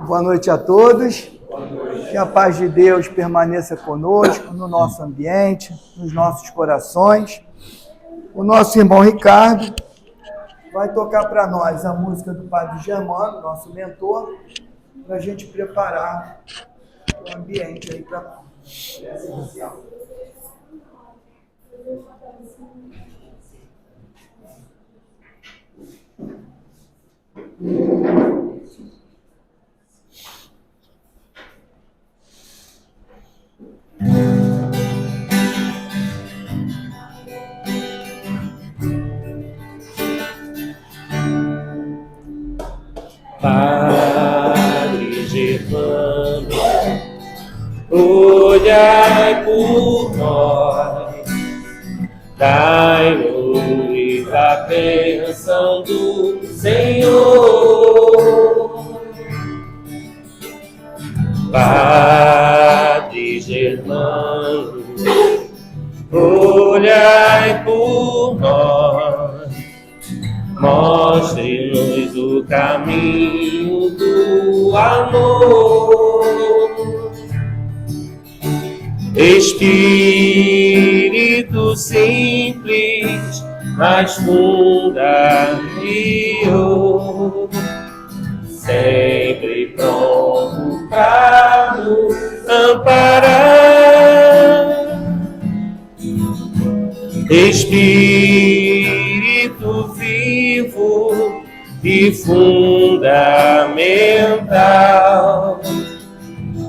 Boa noite a todos. Que a paz de Deus permaneça conosco, no nosso ambiente, nos nossos corações. O nosso irmão Ricardo vai tocar para nós a música do Padre Germano, nosso mentor, para a gente preparar o ambiente aí para essa inicial. Padre Germano, olhai por nós, dai-nos a bênção do Senhor. Padre Germano, olhai por nós, mostre-nos o caminho do amor. Espírito simples, mas fundario, sempre pronto para nos amparar. Espírito vivo e fundamental,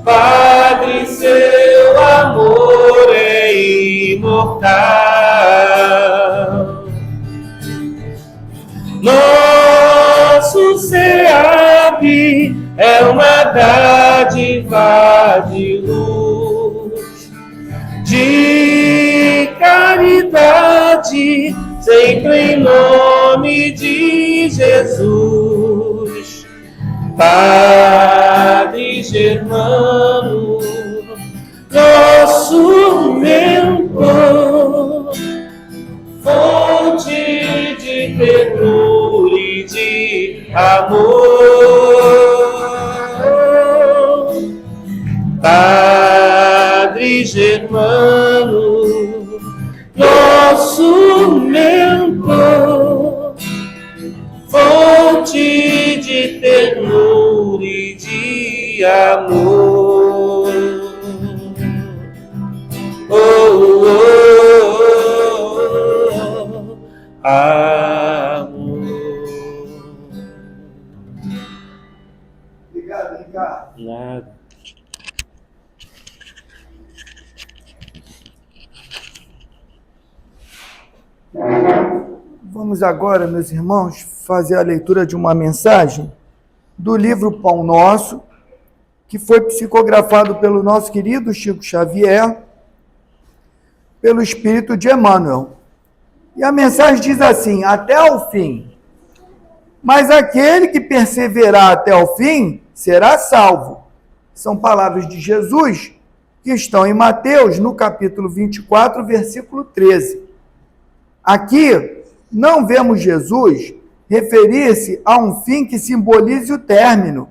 Padre, seu amor é imortal. Nosso SEAP é uma dádiva de luz, de caridade, sempre em nome de Jesus. Padre Germano, nosso mentor, fonte de ternura e de amor. Padre Germano, nosso mentor, fonte de ternura e de amor. Oh, oh, oh, amor. Obrigado, Ricardo. Nada. Vamos agora, meus irmãos, fazer a leitura de uma mensagem do livro Pão Nosso, que foi psicografado pelo nosso querido Chico Xavier, pelo Espírito de Emmanuel. E a mensagem diz assim: até o fim. Mas aquele que perseverar até o fim será salvo. São palavras de Jesus que estão em Mateus, no capítulo 24, versículo 13. Aqui não vemos Jesus referir-se a um fim que simbolize o término,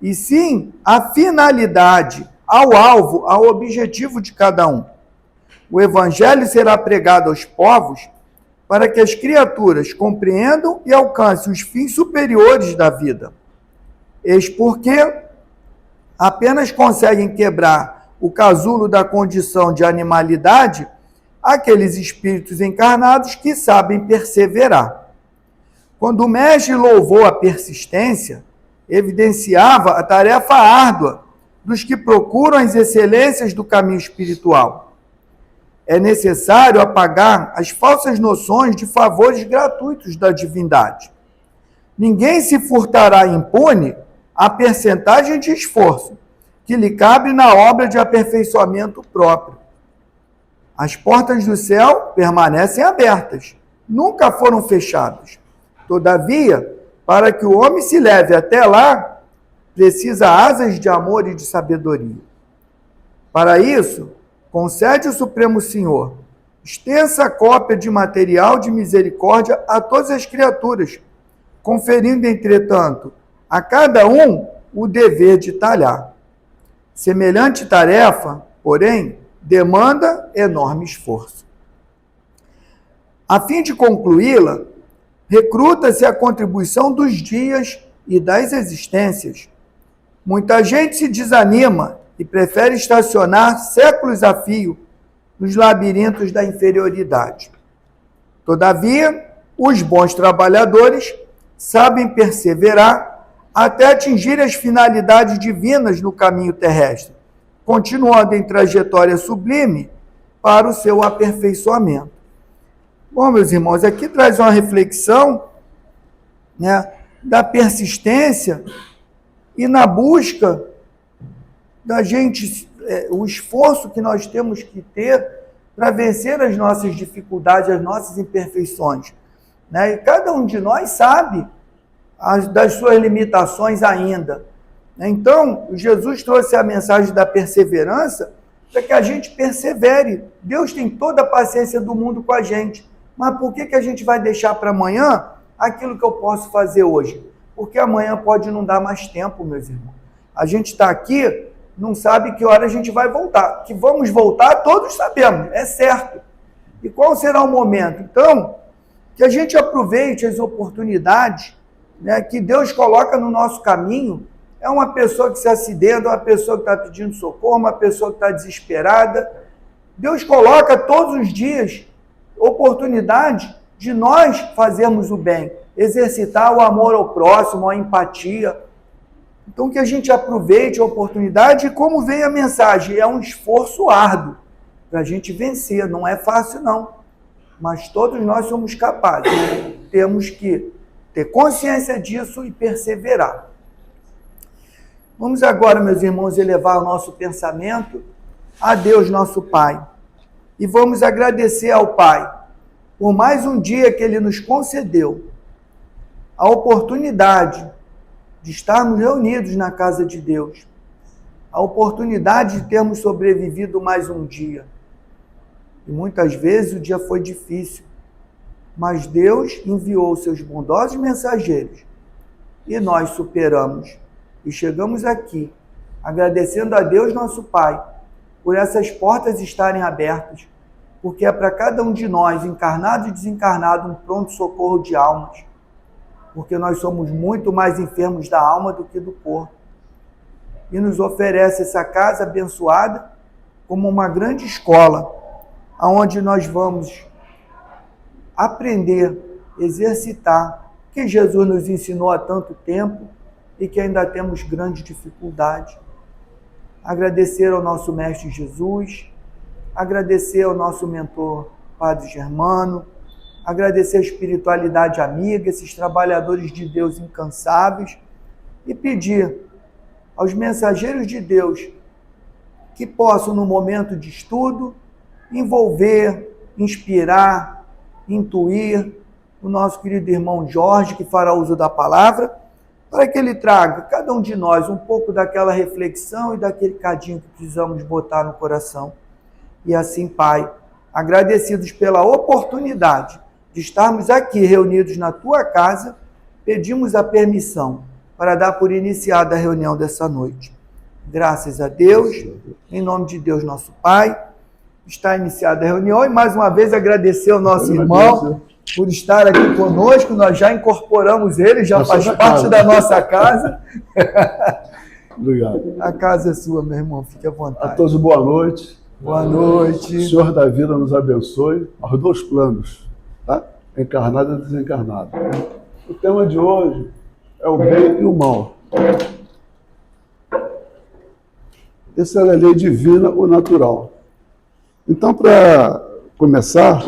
e sim a finalidade, ao alvo, ao objetivo de cada um. O evangelho será pregado aos povos para que as criaturas compreendam e alcancem os fins superiores da vida. Eis porque apenas conseguem quebrar o casulo da condição de animalidade aqueles espíritos encarnados que sabem perseverar. Quando o mestre louvou a persistência, evidenciava a tarefa árdua dos que procuram as excelências do caminho espiritual. É necessário apagar as falsas noções de favores gratuitos da divindade. Ninguém se furtará impune a percentagem de esforço que lhe cabe na obra de aperfeiçoamento próprio. As portas do céu permanecem abertas, nunca foram fechadas. Todavia, para que o homem se leve até lá, precisa asas de amor e de sabedoria. Para isso, concede o Supremo Senhor extensa cópia de material de misericórdia a todas as criaturas, conferindo, entretanto, a cada um o dever de talhar. Semelhante tarefa, porém, demanda enorme esforço. A fim de concluí-la, recruta-se a contribuição dos dias e das existências. Muita gente se desanima e prefere estacionar séculos a fio nos labirintos da inferioridade. Todavia, os bons trabalhadores sabem perseverar até atingir as finalidades divinas no caminho terrestre, continuando em trajetória sublime para o seu aperfeiçoamento. Bom, meus irmãos, aqui traz uma reflexão, né, da persistência e na busca da gente, o esforço que nós temos que ter para vencer as nossas dificuldades, as nossas imperfeições, né? E cada um de nós sabe das suas limitações ainda. Então, Jesus trouxe a mensagem da perseverança para que a gente persevere. Deus tem toda a paciência do mundo com a gente, mas por que a gente vai deixar para amanhã aquilo que eu posso fazer hoje? Porque amanhã pode não dar mais tempo, meus irmãos. A gente está aqui, não sabe que hora a gente vai voltar. Que vamos voltar, todos sabemos, é certo. E qual será o momento? Então, que a gente aproveite as oportunidades, né, que Deus coloca no nosso caminho. É uma pessoa que se acidenta, uma pessoa que está pedindo socorro, uma pessoa que está desesperada. Deus coloca todos os dias oportunidade de nós fazermos o bem, exercitar o amor ao próximo, a empatia. Então, que a gente aproveite a oportunidade e, como vem a mensagem, é um esforço árduo para a gente vencer. Não é fácil, não. Mas todos nós somos capazes. Temos que ter consciência disso e perseverar. Vamos agora, meus irmãos, elevar o nosso pensamento a Deus, nosso Pai. E vamos agradecer ao Pai por mais um dia que Ele nos concedeu, a oportunidade de estarmos reunidos na casa de Deus, a oportunidade de termos sobrevivido mais um dia. E muitas vezes o dia foi difícil, mas Deus enviou seus bondosos mensageiros e nós superamos. E chegamos aqui, agradecendo a Deus, nosso Pai, por essas portas estarem abertas, porque é para cada um de nós, encarnado e desencarnado, um pronto-socorro de almas, porque nós somos muito mais enfermos da alma do que do corpo. E nos oferece essa casa abençoada como uma grande escola, onde nós vamos aprender, exercitar, que Jesus nos ensinou há tanto tempo e que ainda temos grande dificuldade. Agradecer ao nosso Mestre Jesus, agradecer ao nosso mentor Padre Germano, agradecer a espiritualidade amiga, esses trabalhadores de Deus incansáveis, e pedir aos mensageiros de Deus que possam, no momento de estudo, envolver, inspirar, intuir o nosso querido irmão Jorge, que fará uso da palavra, para que ele traga, cada um de nós, um pouco daquela reflexão e daquele cadinho que precisamos botar no coração. E assim, Pai, agradecidos pela oportunidade de estarmos aqui reunidos na Tua casa, pedimos a permissão para dar por iniciada a reunião dessa noite. Graças a Deus, em nome de Deus, nosso Pai, está iniciada a reunião e mais uma vez agradecer ao nosso irmão por estar aqui conosco. Nós já incorporamos ele, já faz parte da nossa casa. Obrigado. A casa é sua, meu irmão, fique à vontade. A todos boa noite. Boa noite. O Senhor da vida nos abençoe aos dois planos, tá? Encarnado e desencarnado. O tema de hoje é o bem e o mal. Essa é a lei divina ou natural. Então, para começar,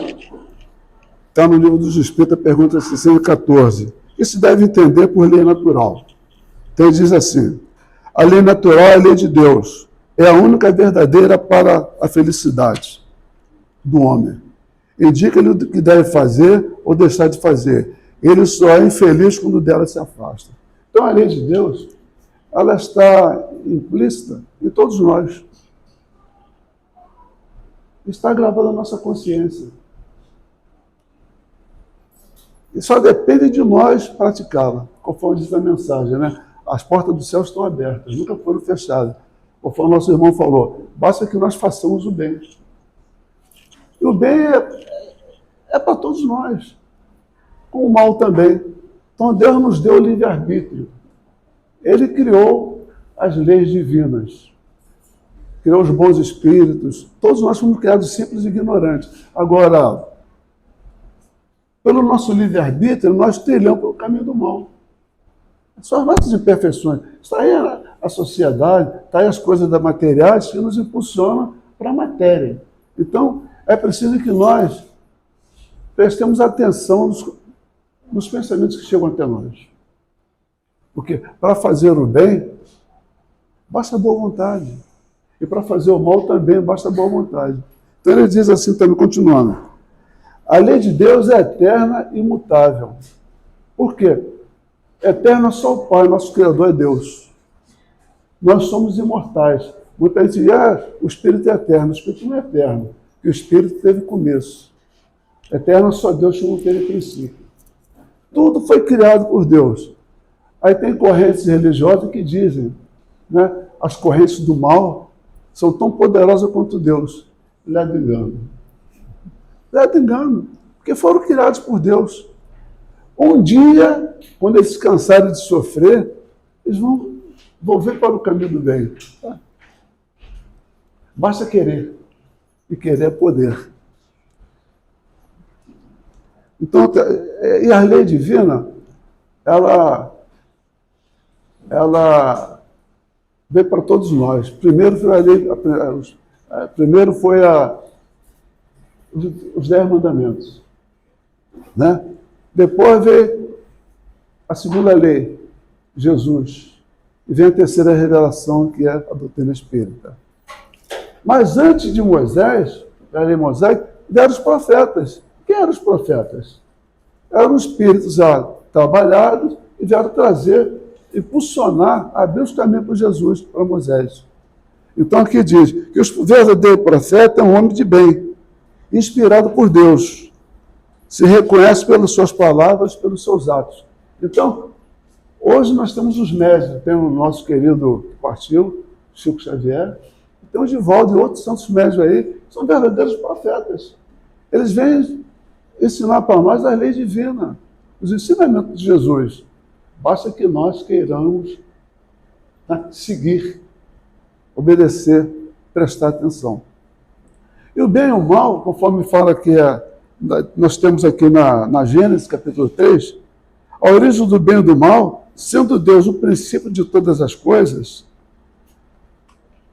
está no livro dos Espíritos, a pergunta 614. O que se deve entender por lei natural? Então, diz assim: a lei natural é a lei de Deus. É a única verdadeira para a felicidade do homem. Indica-lhe o que deve fazer ou deixar de fazer. Ele só é infeliz quando dela se afasta. Então, a lei de Deus, ela está implícita em todos nós. Está gravada na nossa consciência. E só depende de nós praticá-la, conforme diz a mensagem, né? as portas do céu estão abertas, nunca foram fechadas. Conforme o nosso irmão falou, basta que nós façamos o bem. E o bem é para todos nós, com o mal também. Então Deus nos deu o livre-arbítrio. Ele criou as leis divinas, criou os bons espíritos. Todos nós fomos criados simples e ignorantes. Agora, pelo nosso livre-arbítrio, nós trilhamos pelo caminho do mal. São as nossas imperfeições. Está aí a sociedade, está aí as coisas da materiais que nos impulsionam para a matéria. Então, é preciso que nós prestemos atenção nos pensamentos que chegam até nós. Porque para fazer o bem, basta boa vontade. E para fazer o mal também, basta boa vontade. Então ele diz assim também, continuando. A lei de Deus é eterna e imutável. Por quê? Eterno é só o Pai, nosso Criador é Deus. Nós somos imortais. Muita gente diz, o Espírito é eterno. O Espírito não é eterno, porque o Espírito teve começo. Eterno é só Deus que não teve princípio. Tudo foi criado por Deus. Aí tem correntes religiosas que dizem, né, as correntes do mal são tão poderosas quanto Deus. Leva engano. Leva engano, porque foram criados por Deus. Um dia, quando eles se cansarem de sofrer, eles vão volver para o caminho do bem. Basta querer. E querer é poder. Então, e a lei divina, ela veio para todos nós. Primeiro foi os 10 mandamentos. Né? Depois veio a segunda lei, Jesus. E vem a terceira revelação, que é a doutrina espírita. Mas antes de Moisés, da lei mosaica, vieram os profetas. Quem eram os profetas? Eram espíritos já trabalhados e vieram trazer, impulsionar, abrir os caminhos para Jesus, para Moisés. Então aqui diz que o verdadeiro profeta é um homem de bem, inspirado por Deus. Se reconhece pelas suas palavras, pelos seus atos. Então, hoje nós temos os médios, temos o nosso querido partiu, Chico Xavier, tem o Divaldo e outros santos médios aí, que são verdadeiros profetas. Eles vêm ensinar para nós a lei divina, os ensinamentos de Jesus. Basta que nós queiramos, né, seguir, obedecer, prestar atenção. E o bem e o mal, conforme fala que nós temos aqui na Gênesis, capítulo 3, a origem do bem e do mal, sendo Deus o princípio de todas as coisas,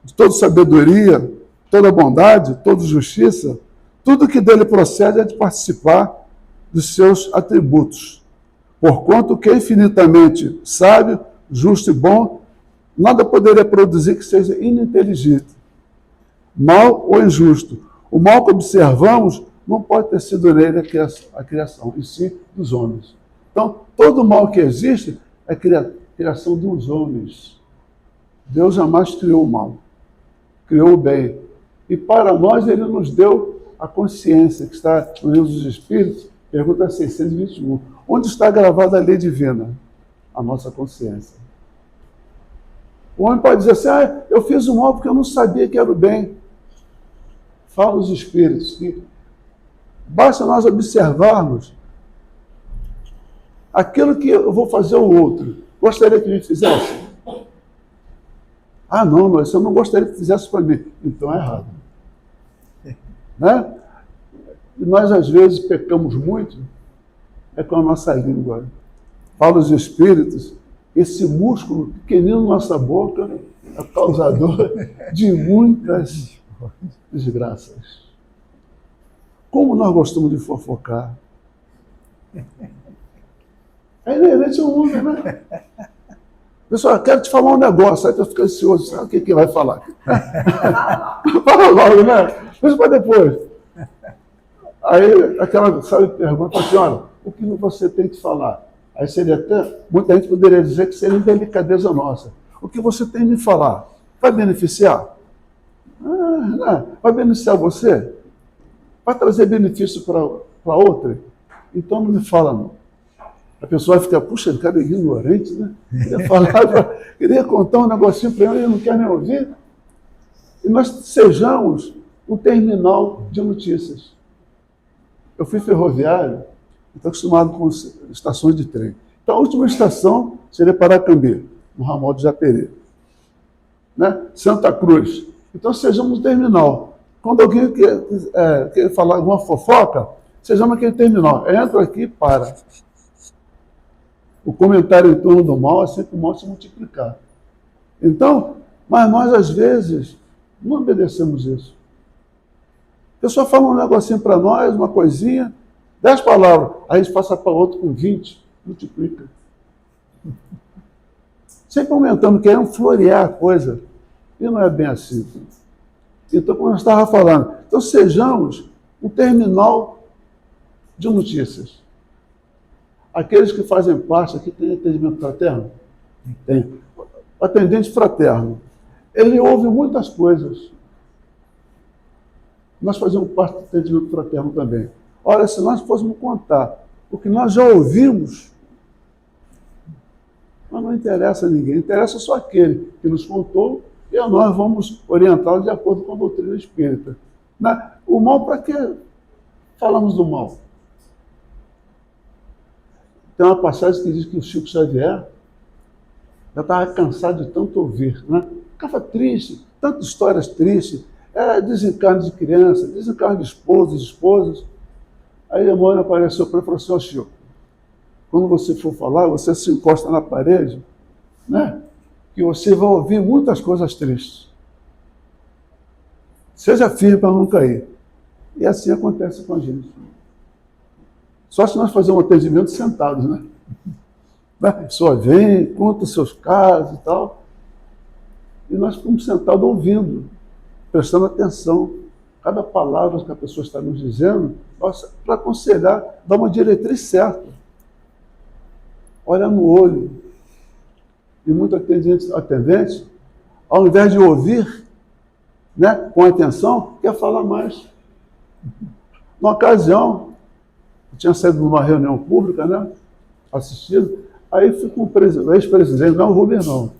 de toda sabedoria, toda bondade, toda justiça, tudo que dele procede é de participar dos seus atributos. Porquanto que é infinitamente sábio, justo e bom, nada poderia produzir que seja ininteligível, mal ou injusto. O mal que observamos não pode ter sido nele a criação, e sim dos homens. Então, todo mal que existe é criação dos homens. Deus jamais criou o mal, criou o bem. E para nós ele nos deu a consciência, que está no livro dos Espíritos, pergunta 621. Onde está gravada a lei divina? A nossa consciência. O homem pode dizer assim, eu fiz o mal porque eu não sabia que era o bem. Fala os Espíritos que basta nós observarmos aquilo que eu vou fazer ao outro. Gostaria que me fizesse? Não, mas eu não gostaria que fizesse para mim. Então é errado. Né? E nós, às vezes, pecamos muito com a nossa língua. Fala os Espíritos, esse músculo pequenino na nossa boca é causador de muitas desgraças. Como nós gostamos de fofocar. É inerente ao homem, né? Pessoal, quero te falar um negócio, aí tu fica ansioso, sabe o que vai falar? Fala logo, né? Deixa para depois. Aí aquela, pergunta assim, olha, o que você tem que falar? Aí seria até, muita gente poderia dizer que seria delicadeza nossa. O que você tem de falar? Vai beneficiar? Vai beneficiar você? Vai trazer benefício para outra? Então não me fala não. A pessoa vai ficar, puxa, o cara é ignorante, né? Queria contar um negocinho para ele não quer nem ouvir. E nós sejamos um terminal de notícias. Eu fui ferroviário, estou acostumado com estações de trem. Então, a última estação seria Paracambi, no ramal de Japeri. Né? Santa Cruz. Então, sejamos um terminal. Quando alguém quer falar alguma fofoca, sejamos aquele terminal. Entra aqui e para. O comentário em torno do mal é sempre o mal se multiplicar. Então, mas nós, às vezes, não obedecemos isso. A pessoa fala um negocinho para nós, uma coisinha, 10 palavras, aí a gente passa para outro com 20, multiplica. Sempre aumentando, querendo florear a coisa. E não é bem assim. Então, como eu estava falando, então sejamos um terminal de notícias. Aqueles que fazem parte, aqui tem atendimento fraterno? Tem. O atendente fraterno, ele ouve muitas coisas. Nós fazemos parte do atendimento fraterno também. Olha, se nós fôssemos contar o que nós já ouvimos, mas não interessa a ninguém, interessa só aquele que nos contou e nós vamos orientá-lo de acordo com a doutrina espírita. O mal, para que falamos do mal? Tem uma passagem que diz que o Chico Xavier já estava cansado de tanto ouvir, né? Ficava triste, tantas histórias tristes, desencarne de criança, desencarne de esposos, esposas. Aí a mãe apareceu para ele e falou assim, Chico, quando você for falar, você se encosta na parede, né? Que você vai ouvir muitas coisas tristes. Seja firme para não cair. E assim acontece com a gente. Só se nós fazermos um atendimento sentados, né? A pessoa vem, conta os seus casos e tal, e nós ficamos sentados ouvindo, prestando atenção, cada palavra que a pessoa está nos dizendo, para aconselhar, dar uma diretriz certa. Olha no olho. E muito atendente, ao invés de ouvir, né, com atenção, quer falar mais. Numa ocasião, eu tinha saído de uma reunião pública, né, assistido, aí fui com o ex-presidente, não o Rubens não,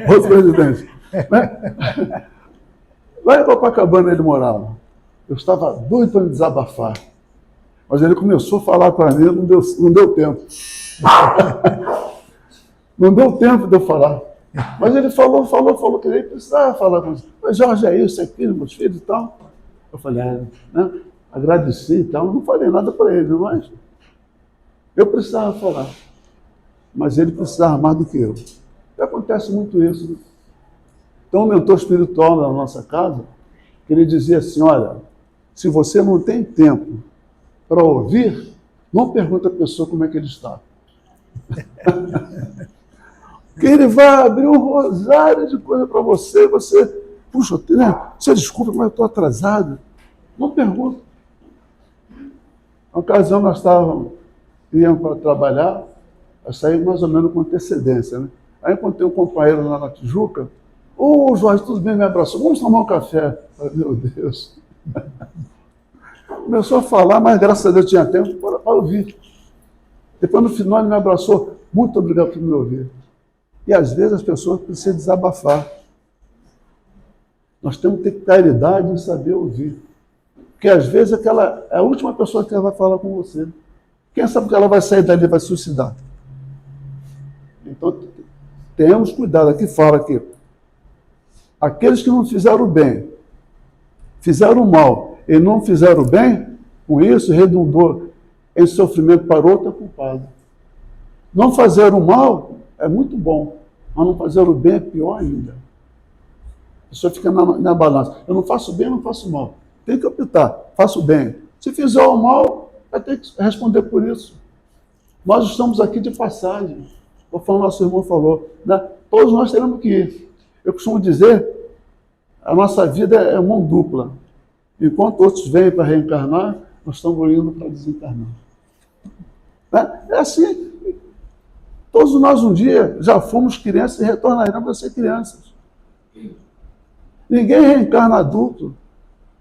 outro presidente. Né? Lá em Copacabana ele morava. Eu estava doido para me desabafar. Mas ele começou a falar para mim, não deu tempo. Não deu tempo de eu falar. Mas ele falou que ele precisava falar com você. Mas Jorge, é isso, é aquilo, meus filhos e tal. Eu falei, né? Agradeci e tal. Não falei nada para ele, mas eu precisava falar. Mas ele precisava mais do que eu. E acontece muito isso. Né? Então, o mentor espiritual na nossa casa, que ele dizia assim, olha, se você não tem tempo para ouvir, não pergunta a pessoa como é que ele está. Que ele vai abrir um rosário de coisa para você, puxa, né? Você desculpa, mas eu estou atrasado. Não pergunta. Na ocasião, nós íamos para trabalhar, nós saímos mais ou menos com antecedência, né? Aí encontrei um companheiro lá na Tijuca, ô Jorge, tudo bem, me abraçou, vamos tomar um café. Falei, meu Deus. Começou a falar, mas graças a Deus tinha tempo para ouvir. Depois no final ele me abraçou, muito obrigado por me ouvir. E às vezes as pessoas precisam desabafar. Nós temos que ter caridade em saber ouvir. Porque às vezes aquela é a última pessoa que vai falar com você. Quem sabe que ela vai sair dali e vai se suicidar? Então, tenhamos cuidado. Aqui fala que aqueles que não fizeram o bem, fizeram o mal e não fizeram o bem, com isso redundou em sofrimento para outro, é culpado. Não fazer o mal é muito bom, mas não fazer o bem é pior ainda. A pessoa fica na balança. Eu não faço bem, eu não faço mal. Tem que optar, faço bem. Se fizer o mal, vai ter que responder por isso. Nós estamos aqui de passagem. Conforme o nosso irmão falou, né? Todos nós teremos que ir. Eu costumo dizer, a nossa vida é mão dupla. Enquanto outros vêm para reencarnar, nós estamos indo para desencarnar. Né? É assim. Todos nós um dia já fomos crianças e retornaremos a ser crianças. Ninguém reencarna adulto,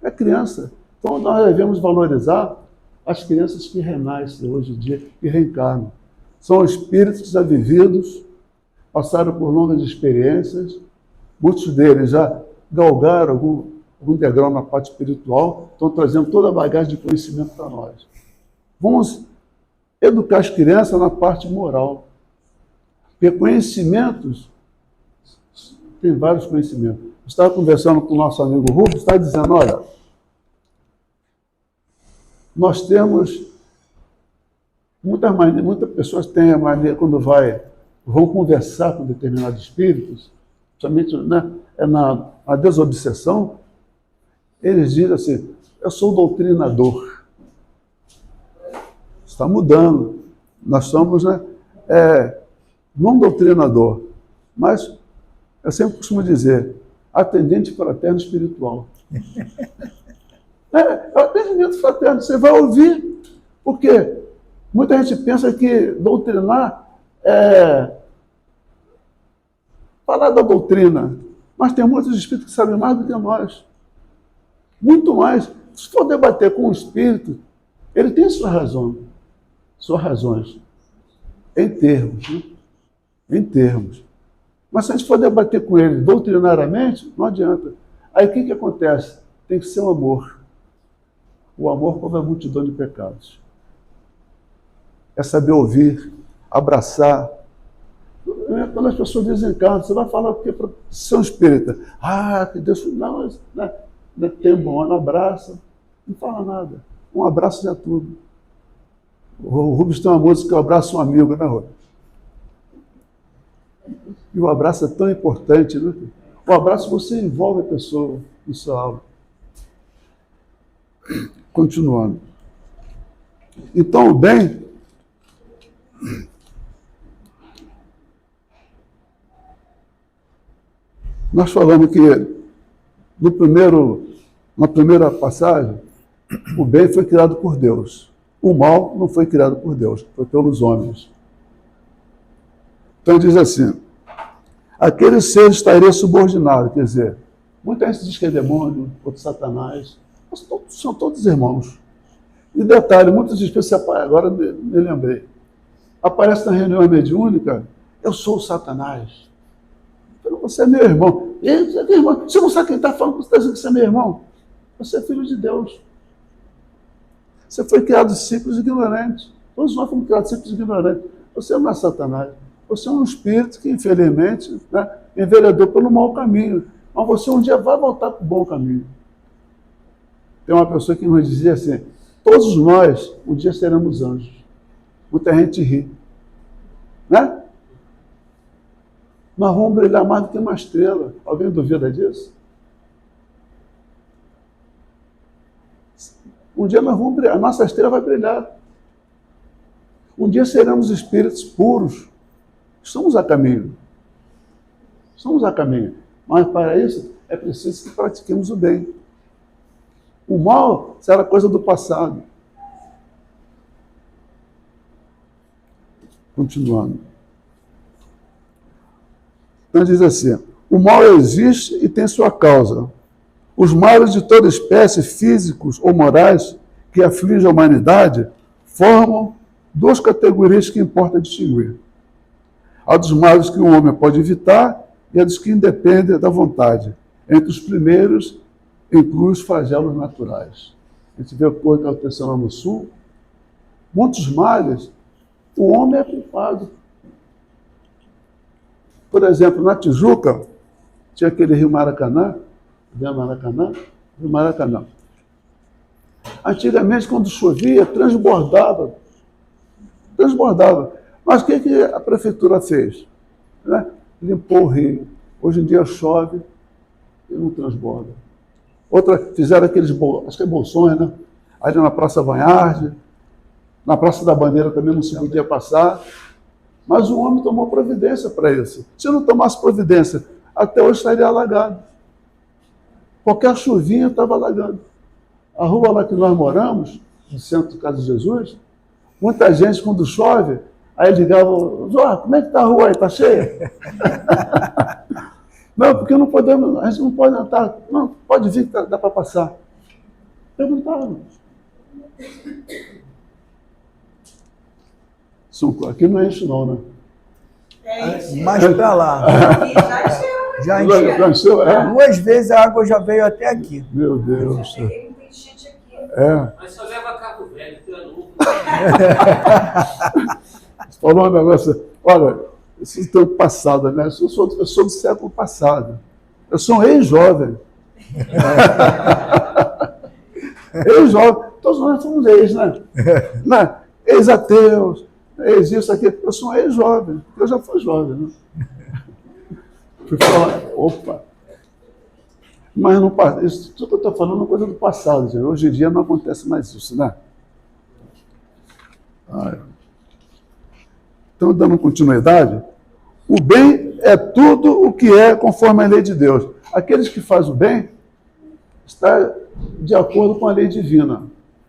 é criança. Então nós devemos valorizar as crianças que renascem hoje em dia, que reencarnam. São espíritos já vividos, passaram por longas experiências, muitos deles já galgaram algum degrau na parte espiritual, estão trazendo toda a bagagem de conhecimento para nós. Vamos educar as crianças na parte moral. Porque conhecimentos, tem vários conhecimentos. Eu estava conversando com o nosso amigo Rubens, está dizendo, olha, nós temos, muitas pessoas têm a mania, quando vão conversar com determinados espíritos, principalmente, né, na desobsessão, eles dizem assim, eu sou doutrinador. Está mudando. Nós somos, né, não doutrinador, mas eu sempre costumo dizer, atendente fraterno espiritual. É o atendimento fraterno, você vai ouvir, porque muita gente pensa que doutrinar é falar da doutrina, mas tem muitos espíritos que sabem mais do que nós. Muito mais. Se for debater com o espírito, ele tem suas razões, em termos, né? Em termos. Mas se a gente for debater com ele doutrinariamente, não adianta. Aí o que acontece? Tem que ser o amor. O amor cobre a multidão de pecados. É saber ouvir, abraçar. Quando as pessoas desencarnam, você vai falar o quê para São Espírita? Ah, que Deus... Não, tem um bom, abraça. Não fala nada. Um abraço já é tudo. O Rubens tem uma música que eu abraço um amigo, né, Rubens? E o abraço é tão importante, né? O abraço você envolve a pessoa no seu aula. Continuando. Então, o bem nós falamos que na primeira passagem, o bem foi criado por Deus. O mal não foi criado por Deus, foi pelos homens. Então diz assim, aquele ser estaria subordinado, quer dizer, muita gente diz que é demônio, outro Satanás, mas são todos irmãos. E detalhe, muitos espíritos, agora me lembrei, aparece na reunião mediúnica, eu sou o Satanás. Eu falei, você é meu irmão. Você não sabe quem está falando, você está dizendo que você é meu irmão. Você é filho de Deus. Você foi criado de simples ignorantes. Todos nós fomos criados de simples ignorantes. Você não é Satanás. Você é um espírito que, infelizmente, né, enveredou pelo mau caminho. Mas você um dia vai voltar para o bom caminho. Tem uma pessoa que nos dizia assim, todos nós um dia seremos anjos. Muita gente ri. Né? Nós vamos brilhar mais do que uma estrela. Alguém duvida disso? Um dia nós vamos brilhar, a nossa estrela vai brilhar. Um dia seremos espíritos puros. Estamos a caminho. Estamos a caminho. Mas para isso é preciso que pratiquemos o bem. O mal será coisa do passado. Continuando. Então diz assim, o mal existe e tem sua causa. Os males de toda espécie, físicos ou morais, que afligem a humanidade, formam duas categorias que importa distinguir. A dos males que o homem pode evitar e a dos que independem da vontade. Entre os primeiros, inclui os flagelos naturais. A gente vê a coisa que aconteceu lá no Sul. Muitos males, o homem é culpado. Por exemplo, na Tijuca, tinha aquele rio Maracanã, Rio Maracanã. Antigamente, quando chovia, transbordava. Mas o que a prefeitura fez? Né? Limpou o rio. Hoje em dia chove e não transborda. Outra, fizeram aqueles, acho que é bolsões, né? Ali na Praça Vanharde, na Praça da Bandeira também não se podia passar. Mas o homem tomou providência para isso. Se não tomasse providência, até hoje estaria alagado. Qualquer chuvinha estava alagando. A rua lá que nós moramos, no centro do Casa de Jesus, muita gente, quando chove, aí ligava, Zó, como é que está a rua aí? Está cheia? Não, porque não podemos, a gente não pode entrar. Não, pode vir que dá para passar. Perguntaram. Aqui não enche não, né? É isso. Mais para lá. Já encheu. Já encheu. É? 2 vezes a água já veio até aqui. Meu Deus. Eu peguei um enchente aqui. É. Mas só leva carro velho, tu é novo. Você falou um negócio. Olha, esse tempo passado, né? Eu sou do século passado. Eu sou um ex-jovem. Ex-jovem. Todos nós somos ex, né? Ex-ateus, ex-isso aqui. Eu sou um ex-jovem. Eu já fui jovem, né? Fui falar, opa. Mas não, isso tudo que eu estou falando é uma coisa do passado. Gente. Hoje em dia não acontece mais isso, né? Então, dando continuidade, o bem é tudo o que é conforme a lei de Deus. Aqueles que fazem o bem está de acordo com a lei divina.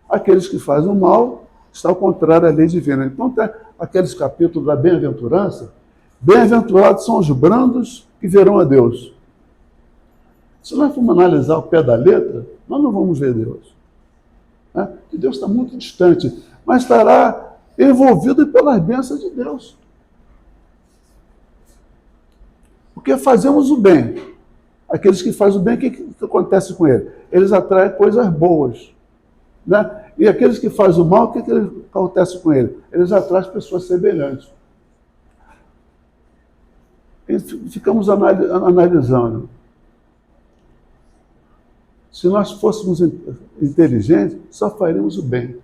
Aqueles que fazem o mal está ao contrário à lei divina. Então, tem aqueles capítulos da bem-aventurança. Bem-aventurados são os brandos que verão a Deus. Se nós formos analisar o pé da letra, nós não vamos ver Deus. Né? Que Deus está muito distante, mas estará envolvido pelas bênçãos de Deus. Porque fazemos o bem. Aqueles que fazem o bem, o que acontece com ele? Eles atraem coisas boas. Né? E aqueles que fazem o mal, o que acontece com ele? Eles atraem pessoas semelhantes. E ficamos analisando. Se nós fôssemos inteligentes, só faríamos o bem.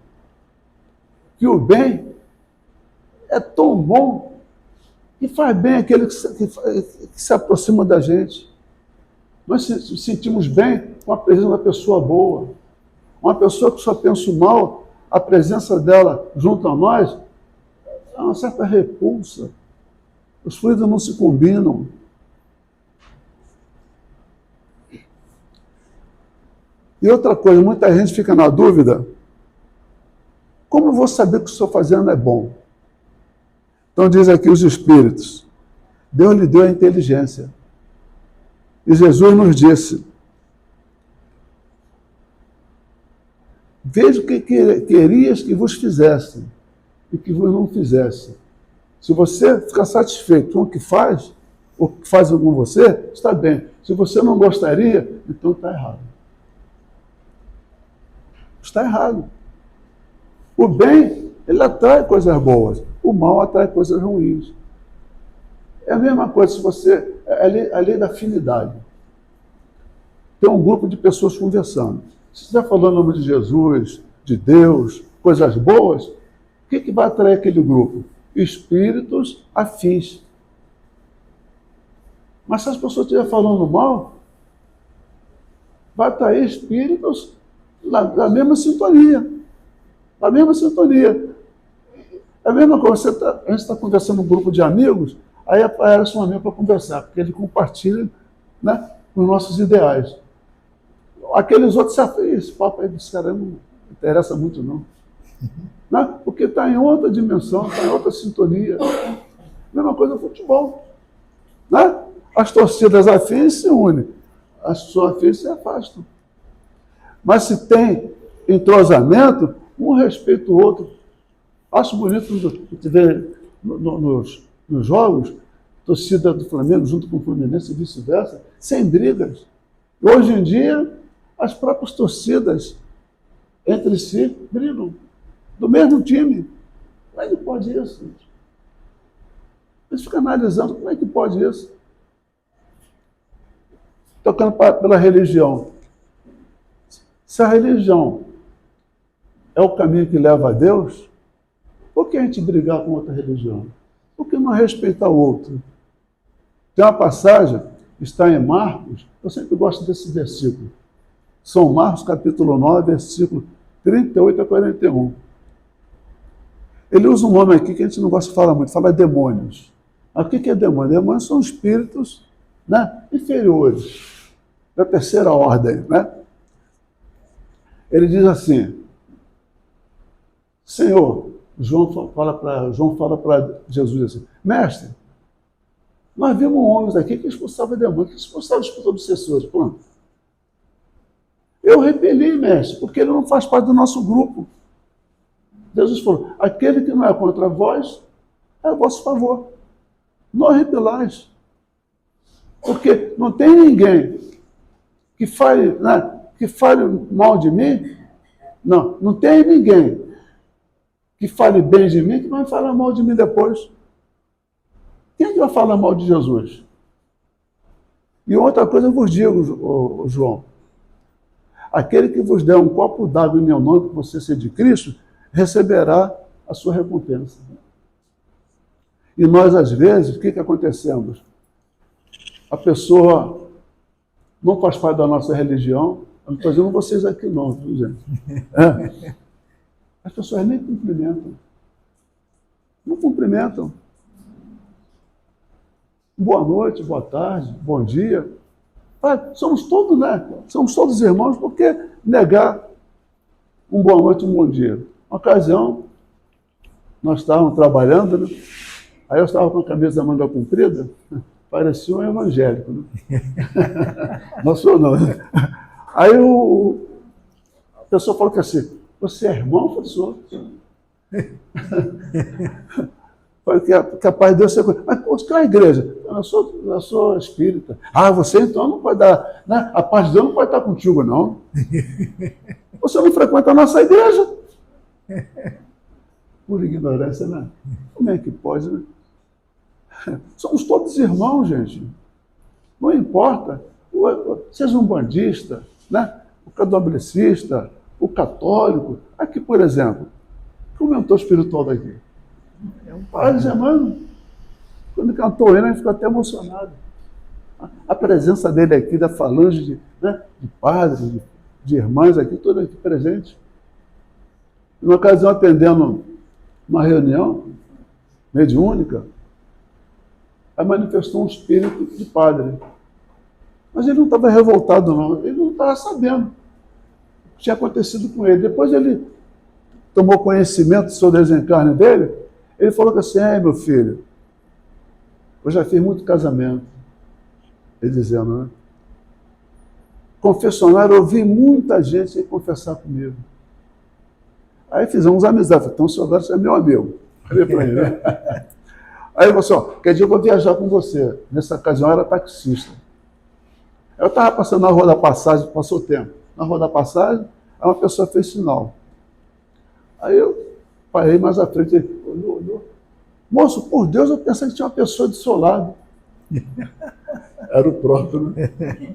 Que o bem é tão bom que faz bem aquele que se aproxima da gente. Nós sentimos bem com a presença da pessoa boa. Uma pessoa que só pensa o mal, a presença dela junto a nós, é uma certa repulsa. Os fluidos não se combinam. E outra coisa, muita gente fica na dúvida, como eu vou saber que o que estou fazendo é bom? Então diz aqui os Espíritos, Deus lhe deu a inteligência. E Jesus nos disse, veja o que querias que vos fizessem e que vos não fizessem. Se você ficar satisfeito com o que faz, ou que fazem com você, está bem. Se você não gostaria, então está errado. Está errado. O bem, ele atrai coisas boas. O mal atrai coisas ruins. É a mesma coisa se você... É a lei da afinidade. Tem um grupo de pessoas conversando. Se você está falando o nome de Jesus, de Deus, coisas boas, o que vai atrair aquele grupo? Espíritos afins. Mas se as pessoas estiverem falando mal, vai atrair espíritos na mesma sintonia. Na mesma sintonia. É a mesma coisa, a gente está conversando num grupo de amigos, aí aparece um amigo para conversar, porque ele compartilha, né, os nossos ideais. Aqueles outros, esse papo aí desse cara não interessa muito, não. Né? Porque está em outra dimensão, está em outra sintonia. Mesma coisa no futebol. Né? As torcidas afins se unem, as pessoas afins se afastam. Mas se tem entrosamento, um respeita o outro. Acho bonito ver nos jogos, torcida do Flamengo junto com o Fluminense e vice-versa, sem brigas. Hoje em dia, as próprias torcidas entre si brigam. Do mesmo time. Como é que pode isso? A gente fica analisando como é que pode isso. Tocando pela religião. Se a religião é o caminho que leva a Deus, por que a gente brigar com outra religião? Por que não respeitar o outro? Tem uma passagem, está em Marcos, eu sempre gosto desse versículo. São Marcos, capítulo 9, versículo 38 a 41. Ele usa um nome aqui que a gente não gosta de falar muito, fala demônios. Mas o que é demônio? Demônios são espíritos, né, inferiores, da terceira ordem. Né? Ele diz assim, Senhor, João fala para Jesus assim, mestre, nós vimos homens aqui que expulsavam demônios, que expulsavam os obsessores. Pronto. Eu repeli, mestre, porque ele não faz parte do nosso grupo. Jesus falou, aquele que não é contra vós, é a vosso favor. Não repelais. Porque não tem ninguém que fale, né, que fale mal de mim. Não tem ninguém que fale bem de mim que vai falar mal de mim depois. Quem é que vai falar mal de Jesus? E outra coisa eu vos digo, João. Aquele que vos der um copo d'água em meu nome, que você seja de Cristo, receberá a sua recompensa. E nós, às vezes, o que acontecemos? A pessoa não faz parte da nossa religião. Eu não estou dizendo vocês aqui não, viu, gente? As pessoas nem cumprimentam. Não cumprimentam. Boa noite, boa tarde, bom dia. Somos todos, né? Somos todos irmãos, por que negar um boa noite e um bom dia? Uma ocasião, nós estávamos trabalhando, né? Aí eu estava com a camisa da manga comprida, parecia um evangélico, né? Não sou não. Aí a pessoa falou que assim, você é irmão? Eu falei, sou. Falei que a paz de Deus... Mas qual é a igreja? Eu sou espírita. Ah, você então não pode dar... Né? A paz de Deus não pode estar contigo, não. Você não frequenta a nossa igreja. Por ignorância, né? Como é que pode, né? Somos todos irmãos, gente. Não importa. Seja um bandista, né? O candomblessista, o católico. Aqui, por exemplo, o mentor espiritual daqui. É um padre Germano. Quando cantou ele, ele ficou até emocionado. A presença dele aqui, da falange de padres, de irmãs aqui, todos aqui presentes. Numa ocasião, atendendo uma reunião mediúnica, aí manifestou um espírito de padre. Mas ele não estava revoltado, não. Ele não estava sabendo o que tinha acontecido com ele. Depois ele tomou conhecimento sobre o desencarne dele. Ele falou assim, meu filho, eu já fiz muito casamento. Ele dizendo, né? Confessionário, eu ouvi muita gente confessar comigo. Aí fizemos amizade. Então, o senhor agora é meu amigo. Falei para ele, né? Aí ele falou assim, quer dizer, eu vou viajar com você. Nessa ocasião, eu era taxista. Eu estava passando na Rua da Passagem, passou o tempo. Na Rua da Passagem, aí uma pessoa fez sinal. Aí eu parei mais à frente, ele olhou. Moço, por Deus, eu pensei que tinha uma pessoa do seu lado. Era o próprio, né?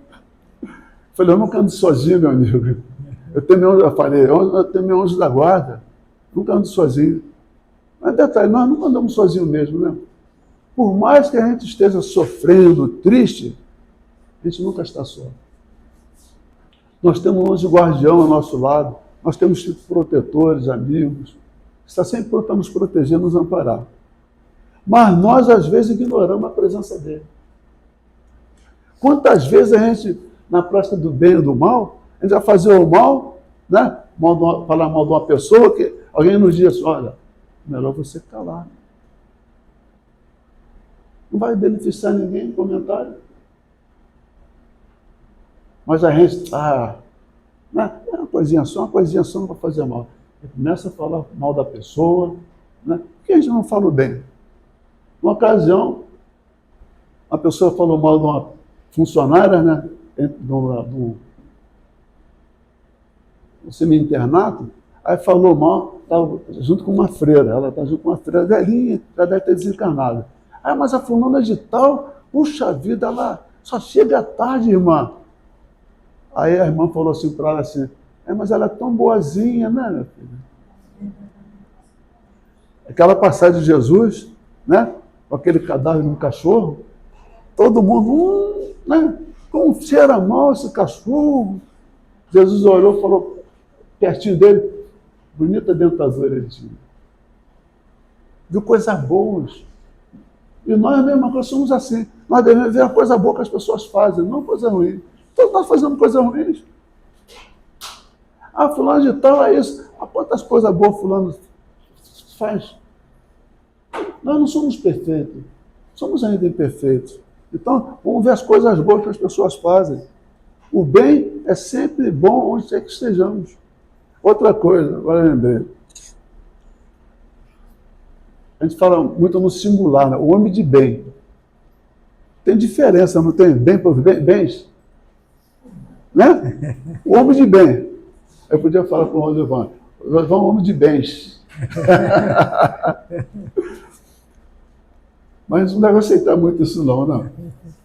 Falei, eu nunca ando sozinho, meu amigo. Eu tenho meu anjo da guarda. Nunca ando sozinho. Mas detalhe, nós não andamos sozinhos mesmo, né? Por mais que a gente esteja sofrendo, triste, a gente nunca está só. Nós temos um anjo guardião ao nosso lado. Nós temos protetores, amigos. Está sempre pronto a nos proteger, nos amparar. Mas nós, às vezes, ignoramos a presença dele. Quantas vezes a gente, na prática do bem e do mal, a gente vai fazer o mal, né? Falar mal de uma pessoa, que alguém nos diz assim, olha, melhor você calar. Não vai beneficiar ninguém em comentário. Mas a gente, né? É uma coisinha só não vai fazer mal. Começa a falar mal da pessoa, né? Por que a gente não fala o bem? Numa ocasião, a pessoa falou mal de uma funcionária, né? Do semi-internato, aí falou mal, estava junto com uma freira, ela está junto com uma freira velhinha, já deve ter desencarnado. Aí, mas a fulana de tal, puxa vida, ela só chega à tarde, irmã. Aí a irmã falou assim para ela assim, mas ela é tão boazinha, né, minha filha? Aquela passagem de Jesus, né, com aquele cadáver de um cachorro, todo mundo, né, como cheira mal esse cachorro. Jesus olhou e falou, pertinho dele, bonita dentadura ele tinha. Viu coisas boas. E nós, a mesma coisa, somos assim. Nós devemos ver a coisa boa que as pessoas fazem, não coisa ruim. Todos nós fazemos coisas ruins. Fulano de tal é isso. Quantas coisas boas fulano faz? Nós não somos perfeitos. Somos ainda imperfeitos. Então, vamos ver as coisas boas que as pessoas fazem. O bem é sempre bom onde quer que estejamos. Outra coisa, agora eu lembrei. A gente fala muito no singular, né? O homem de bem. Tem diferença, não tem? Bem por bens? Né? O homem de bem. Eu podia falar com o Rosevão, é um homem de bens. Mas não deve aceitar muito isso não.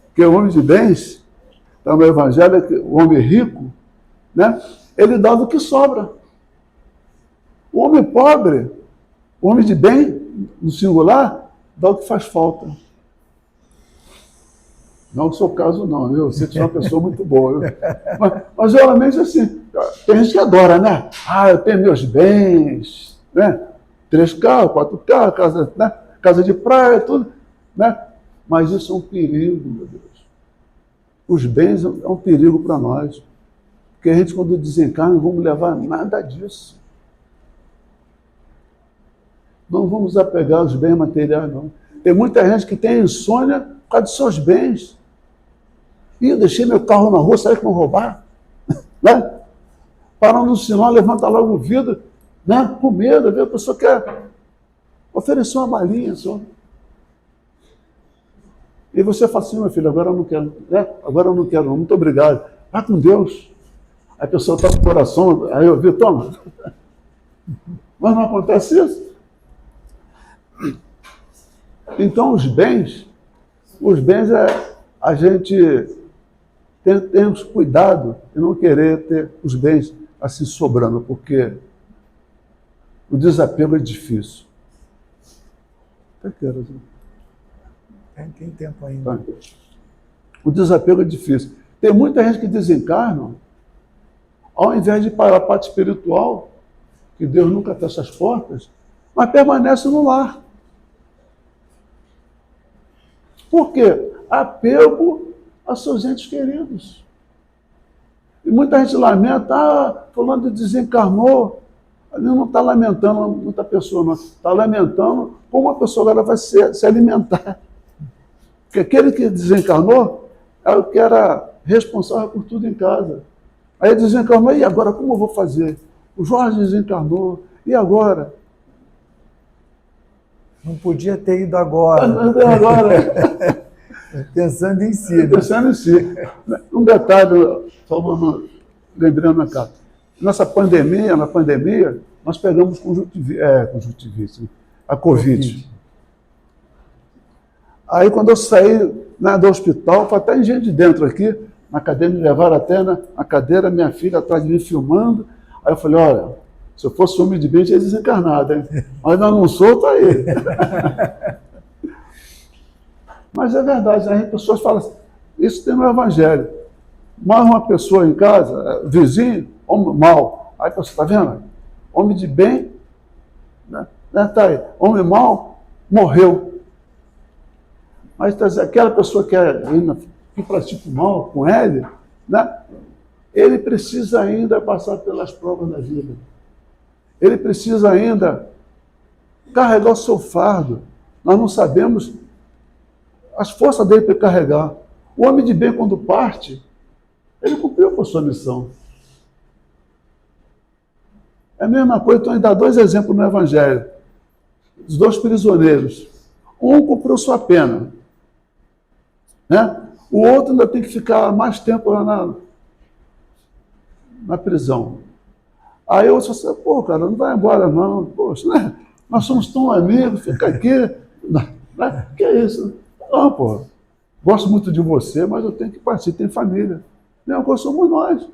Porque o homem de bens, está no Evangelho, o homem rico, né? Ele dá do que sobra. O homem pobre, o homem de bem, no singular, dá o que faz falta. Não que o seu caso não, eu sei que você é uma pessoa muito boa. Mas geralmente assim, tem gente que adora, né? Ah, eu tenho meus bens, né? 3 carros, 4 carros, casa, né? Casa de praia, tudo, né? Mas isso é um perigo, meu Deus. Os bens é um perigo para nós. Porque a gente, quando desencarna, não vamos levar nada disso. Não vamos apegar aos bens materiais, não. Tem muita gente que tem insônia por causa dos seus bens. Ih, eu deixei meu carro na rua, será que vão roubar? Né? Parando no sinal, levanta logo o vidro, né? Com medo, a pessoa quer oferecer uma balinha só. E você fala assim, meu filho, agora eu não quero, né? Agora eu não quero, não. Muito obrigado. Vá com Deus. A pessoa está com o coração, aí eu vi, toma. Mas não acontece isso. Então, os bens a gente temos cuidado de não querer ter os bens assim sobrando, porque o desapego é difícil. Tem tempo ainda. O desapego é difícil. Tem muita gente que desencarna, ao invés de ir para a parte espiritual, que Deus nunca fecha as portas, mas permanece no lar. Por quê? Apego aos seus entes queridos. E muita gente lamenta, fulano desencarnou. Ali não está lamentando muita pessoa, não. Está lamentando como a pessoa agora vai se alimentar. Porque aquele que desencarnou é o que era responsável por tudo em casa. Aí desencarnou, e agora como eu vou fazer? O Jorge desencarnou, e agora? Não podia ter ido agora. Agora. Pensando em si. Né? Pensando em si. Um detalhe, só lembrando a casa. Na pandemia, nós pegamos conjuntivite, a Covid. Aí, quando eu saí do hospital, foi até gente de dentro aqui, na cadeira, me levaram até na cadeira, minha filha atrás de mim filmando. Aí eu falei, olha, se eu fosse homem de bem, eu tinha desencarnado, hein? Mas eu não sou, tá aí. Mas é verdade, as pessoas falam assim, isso tem no Evangelho. Mais uma pessoa em casa, vizinho, homem mau. Aí você está vendo? Homem de bem, né? Tá aí. Homem mau, morreu. Mas aquela pessoa que pratica o mal com ele, né? Ele precisa ainda passar pelas provas da vida. Ele precisa ainda carregar o seu fardo. Nós não sabemos as forças dele para carregar. O homem de bem, quando parte, ele cumpriu com a sua missão. É a mesma coisa, então, a gente dá 2 exemplos no Evangelho. Os 2 prisioneiros. Um cumpriu sua pena, né? O outro ainda tem que ficar mais tempo lá na prisão. Aí eu disse assim, pô, cara, não vai embora não. Poxa, né? Nós somos tão amigos, fica aqui. Né? Que é isso? Não, pô, gosto muito de você, mas eu tenho que partir, tem família. Mesma coisa somos nós.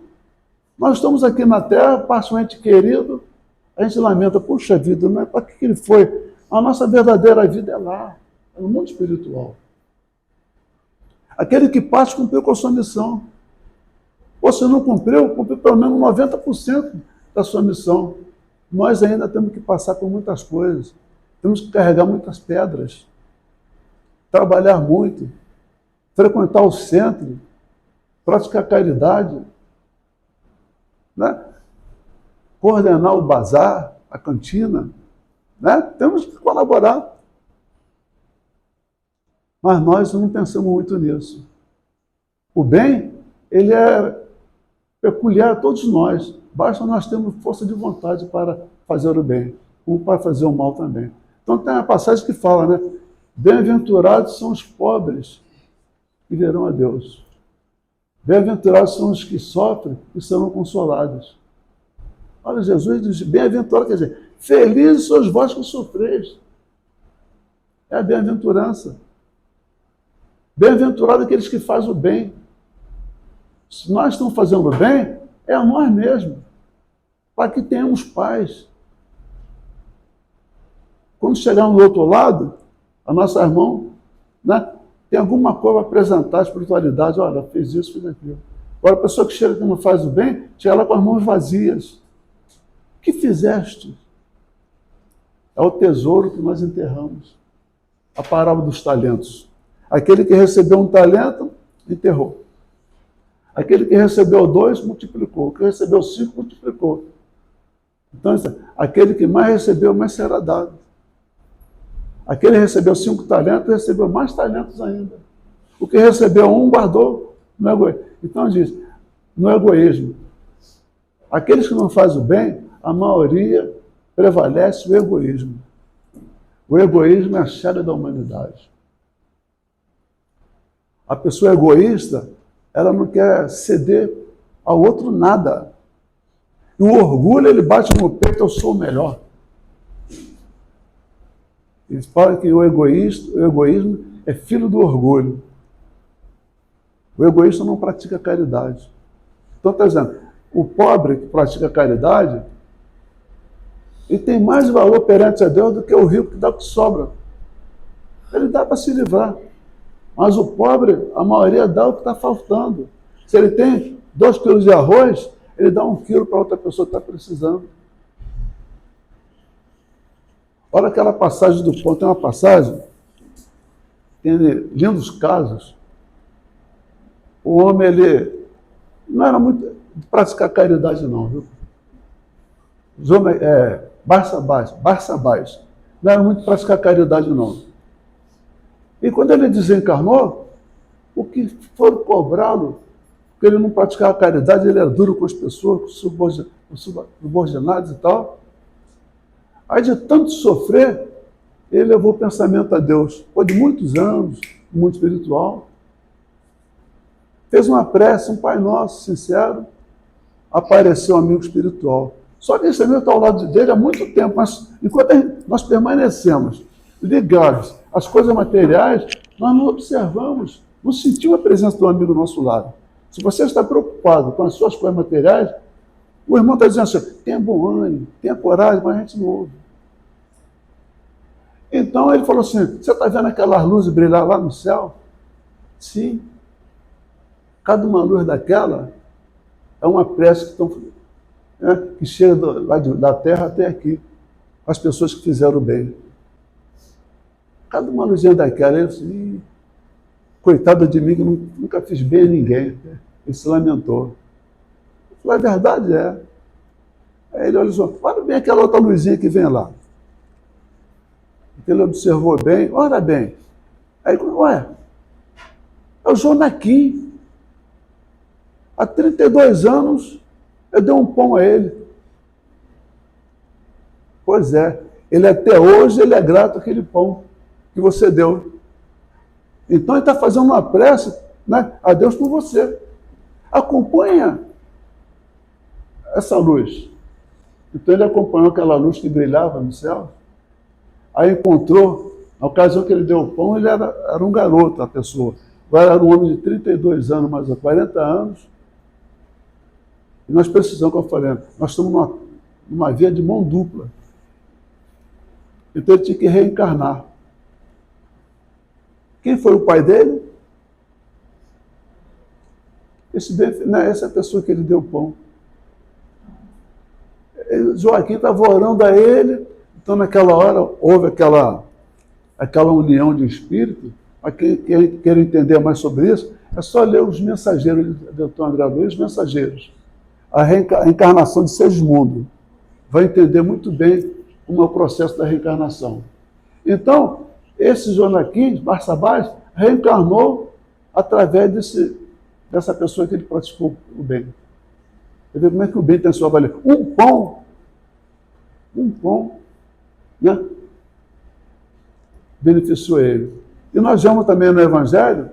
Nós estamos aqui na Terra, passa um ente querido, a gente lamenta, puxa vida, né? Para que ele foi? A nossa verdadeira vida é lá, é no mundo espiritual. Aquele que parte cumpriu com a sua missão. Ou se não cumpriu pelo menos 90% da sua missão. Nós ainda temos que passar por muitas coisas. Temos que carregar muitas pedras. Trabalhar muito. Frequentar o centro. Praticar caridade. Né? Coordenar o bazar, a cantina. Né? Temos que colaborar. Mas nós não pensamos muito nisso. O bem, ele é peculiar a todos nós. Basta nós termos força de vontade para fazer o bem, ou para fazer o mal também. Então tem uma passagem que fala, né? Bem-aventurados são os pobres, que verão a Deus. Bem-aventurados são os que sofrem e serão consolados. Olha, Jesus diz, bem-aventurado, quer dizer, felizes sois vós que sofreis. É a bem-aventurança. Bem-aventurado aqueles que fazem o bem. Se nós estamos fazendo o bem, é a nós mesmos, para que tenhamos paz. Quando chegarmos do outro lado, a nossa mão, né, tem alguma coisa para apresentar a espiritualidade. Olha, fez isso, fez aquilo. Agora, a pessoa que chega que não faz o bem, chega lá com as mãos vazias. O que fizeste? É o tesouro que nós enterramos. A parábola dos talentos. Aquele que recebeu um talento, enterrou. Aquele que recebeu 2, multiplicou. O que recebeu 5, multiplicou. Então, aquele que mais recebeu, mais será dado. Aquele que recebeu 5 talentos, recebeu mais talentos ainda. O que recebeu 1, guardou no egoísmo. Então, diz, no egoísmo. Aqueles que não fazem o bem, a maioria prevalece o egoísmo. O egoísmo é a chaga da humanidade. A pessoa egoísta, ela não quer ceder ao outro nada. E o orgulho, ele bate no peito, eu sou o melhor. Eles falam que o egoísmo é filho do orgulho. O egoísta não pratica caridade. Então, está dizendo, o pobre que pratica caridade, ele tem mais valor perante a Deus do que o rico que dá o que sobra. Ele dá para se livrar. Mas o pobre, a maioria dá o que está faltando. Se ele tem 2 quilos de arroz, ele dá 1 quilo para outra pessoa que está precisando. Olha aquela passagem do pão. Tem uma passagem, tem lindos casos. O homem, ele não era muito de praticar caridade não, viu? Os homens, Barçabás, não era muito de praticar caridade não. E quando ele desencarnou, o que foram cobrá-lo, porque ele não praticava caridade, ele era duro com as pessoas, com os subordinados e tal. Aí, de tanto sofrer, ele levou o pensamento a Deus. Depois de muitos anos, muito espiritual, fez uma prece, um Pai Nosso sincero, apareceu um amigo espiritual. Só que esse amigo está ao lado dele há muito tempo, mas enquanto nós permanecemos ligados às coisas materiais, nós não observamos, não sentimos a presença do amigo do nosso lado. Se você está preocupado com as suas coisas materiais, o irmão está dizendo assim, tenha bom ânimo, tenha coragem, mas a gente não ouve. Então ele falou assim, você está vendo aquelas luzes brilhar lá no céu? Sim. Cada uma luz daquela é uma prece que chega da terra até aqui, as pessoas que fizeram o bem. Cada uma luzinha daquela, ele disse, coitado de mim que nunca fiz bem a ninguém. Ele se lamentou. Eu falei, a verdade é. Aí ele olhou assim, olha bem aquela outra luzinha que vem lá. Então ele observou bem, olha bem. Aí, ué, é o Jonaquim. Há 32 anos, eu dei um pão a ele. Pois é, ele até hoje ele é grato àquele pão que você deu. Então ele está fazendo uma prece, né, a Deus por você. Acompanha essa luz. Então ele acompanhou aquela luz que brilhava no céu. Aí encontrou, na ocasião que ele deu o pão, ele era um garoto, a pessoa. Agora era um homem de 32 anos, mais ou 40 anos. E nós precisamos, como eu falei, nós estamos numa via de mão dupla. Então ele tinha que reencarnar. Quem foi o pai dele? Essa é a pessoa que ele deu o pão. Joaquim estava orando a ele, então naquela hora houve aquela união de espírito. Para quem quer entender mais sobre isso, é só ler os mensageiros, doutor André Luiz, os mensageiros. A reencarnação de Segismundo. Vai entender muito bem como é o processo da reencarnação. Então, esse Jonaquim, Barçabás, reencarnou através dessa pessoa que ele praticou o bem. Você vê como é que o bem tem a sua valia. Um pão, né? beneficiou ele. E nós vemos também no Evangelho,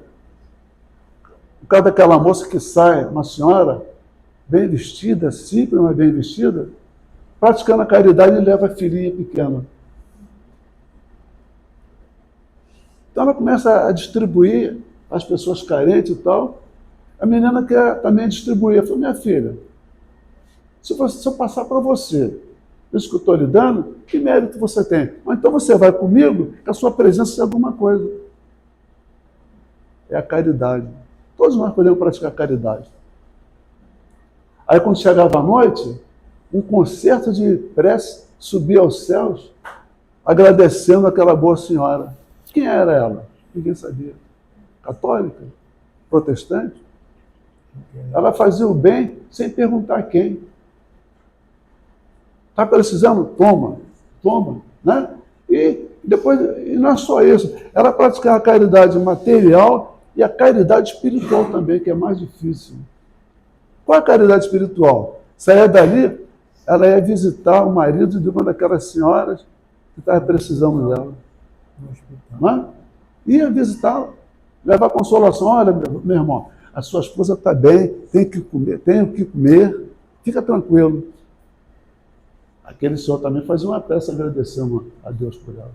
por causa daquela moça que sai, uma senhora, bem vestida, simples, mas bem vestida, praticando a caridade e leva a filhinha pequena. Então ela começa a distribuir às pessoas carentes e tal. A menina quer também distribuir. Eu falei, minha filha, se eu passar para você isso que eu estou lhe dando, que mérito você tem? Ou então você vai comigo, que a sua presença é alguma coisa. É a caridade. Todos nós podemos praticar caridade. Aí quando chegava a noite, um concerto de prece subia aos céus, agradecendo aquela boa senhora. Quem era ela? Ninguém sabia. Católica? Protestante? Ela fazia o bem sem perguntar quem. Está precisando? Toma, toma. Né? E depois, e não é só isso. Ela praticava a caridade material e a caridade espiritual também, que é mais difícil. Qual é a caridade espiritual? Saía dali, ela ia visitar o marido de uma daquelas senhoras que estava precisando dela. Não? Ia visitá-la, levar consolação. Olha, meu irmão, a sua esposa está bem, tem o que comer, fica tranquilo. Aquele senhor também fazia uma prece agradecendo a Deus por ela.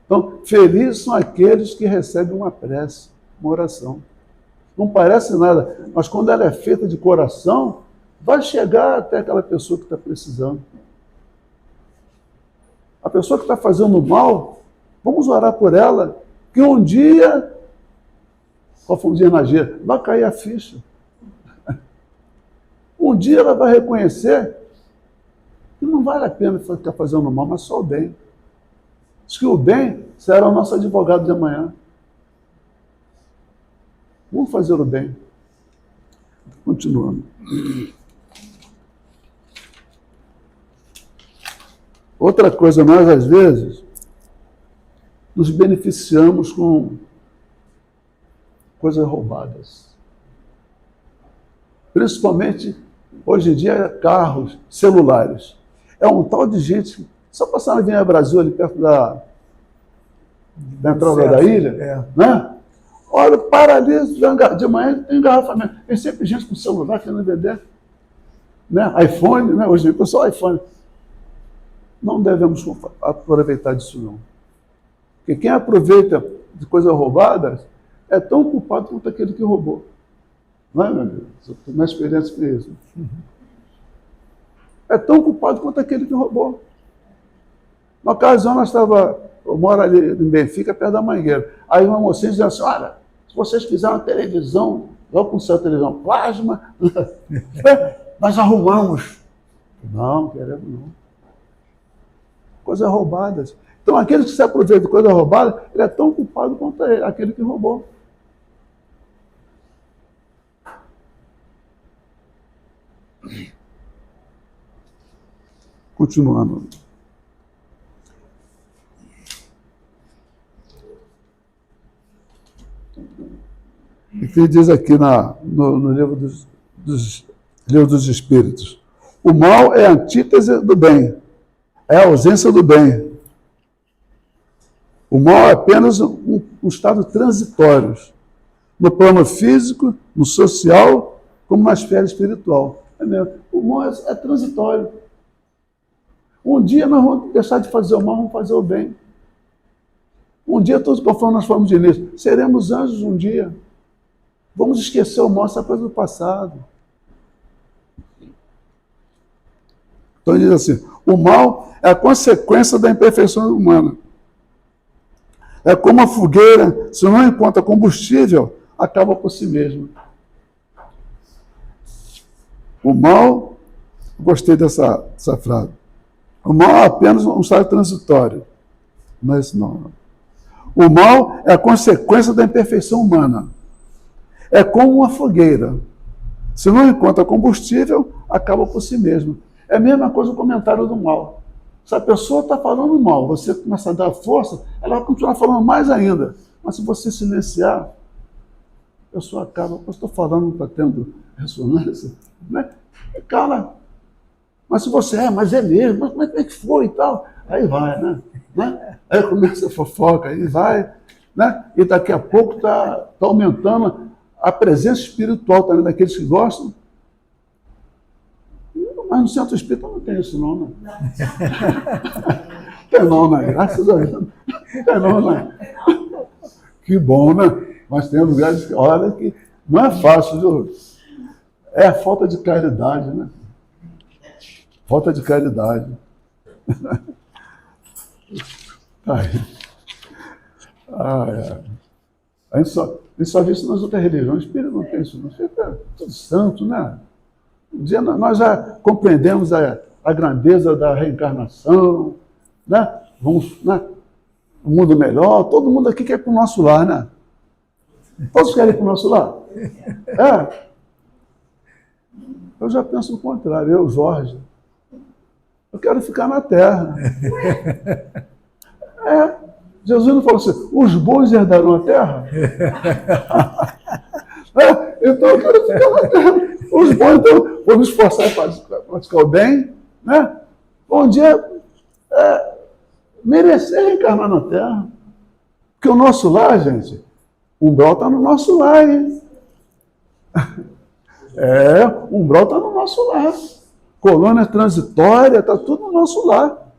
Então, felizes são aqueles que recebem uma prece, uma oração. Não parece nada, mas quando ela é feita de coração, vai chegar até aquela pessoa que está precisando. A pessoa que está fazendo mal, vamos orar por ela, que um dia, qual foi um dia na G, vai cair a ficha. Um dia ela vai reconhecer que não vale a pena ficar fazendo mal, mas só o bem. Diz que o bem será o nosso advogado de amanhã. Vamos fazer o bem. Continuando. Outra coisa, nós às vezes nos beneficiamos com coisas roubadas. Principalmente, hoje em dia, carros, celulares. É um tal de gente, só passar na Avenida Brasil, ali perto da entrada da ilha, né? Olha, para ali, de manhã tem engarrafamento. Tem sempre gente com celular querendo vender. Né? iPhone, né? Hoje em dia, pessoal, iPhone. Não devemos aproveitar disso, não. Porque quem aproveita de coisas roubadas é tão culpado quanto aquele que roubou. Não é, meu Deus? Eu tenho uma experiência com isso. É tão culpado quanto aquele que roubou. Na ocasião, eu moro ali em Benfica, perto da Mangueira. Aí uma mocinha dizia assim, olha, se vocês quiserem uma televisão, vão com sua televisão plasma, nós arrumamos. Não, queremos não. Coisas roubadas. Então, aquele que se aproveita de coisa roubada, ele é tão culpado quanto aquele que roubou. Continuando. O que diz aqui no livro dos Espíritos? O mal é a antítese do bem, é a ausência do bem. O mal é apenas um estado transitório, no plano físico, no social, como na esfera espiritual. É mesmo. O mal é transitório. Um dia nós vamos deixar de fazer o mal, vamos fazer o bem. Um dia, todos conforme nós falamos de início, seremos anjos um dia. Vamos esquecer o mal, essa coisa do passado. Então ele diz assim, o mal é a consequência da imperfeição humana. É como a fogueira, se não encontra combustível, acaba por si mesmo. O mal, gostei dessa frase, o mal é apenas um estado transitório. Não é isso não. O mal é a consequência da imperfeição humana. É como uma fogueira. Se não encontra combustível, acaba por si mesmo. É a mesma coisa o comentário do mal. Se a pessoa está falando mal, você começa a dar força, ela vai continuar falando mais ainda. Mas se você silenciar, a pessoa acaba. Eu estou falando, não está tendo ressonância, né? Cala. Mas se você mas é mesmo, mas como é que foi e tal? Aí vai, né? Aí começa a fofoca, aí vai, né? E daqui a pouco está aumentando a presença espiritual também daqueles que gostam. Mas no centro espírita não tem isso não, né? Tem não, né? Graças a Deus. Tem não, né? Que bom, né? Mas tem lugares que, olha, que não é fácil, viu? É a falta de caridade, né? Falta de caridade. Aí. A gente só vê isso nas outras religiões. O espírito não tem isso, não. Fica tudo santo, né? Um dia nós já compreendemos a grandeza da reencarnação, né? Vamos, né? Um mundo melhor. Todo mundo aqui quer ir para o nosso lar, né? Todos querem ir para o nosso lar? É. Eu já penso o contrário. Eu, Jorge, eu quero ficar na terra. Jesus não falou assim, os bons herdarão a terra? Então eu quero ficar na terra. Os bons, então, vou me esforçar para praticar o bem, né? Um dia, merecer reencarnar na terra. Porque o nosso lar, gente, o umbral está no nosso lar, hein? O umbral está no nosso lar. Colônia transitória, está tudo no nosso lar.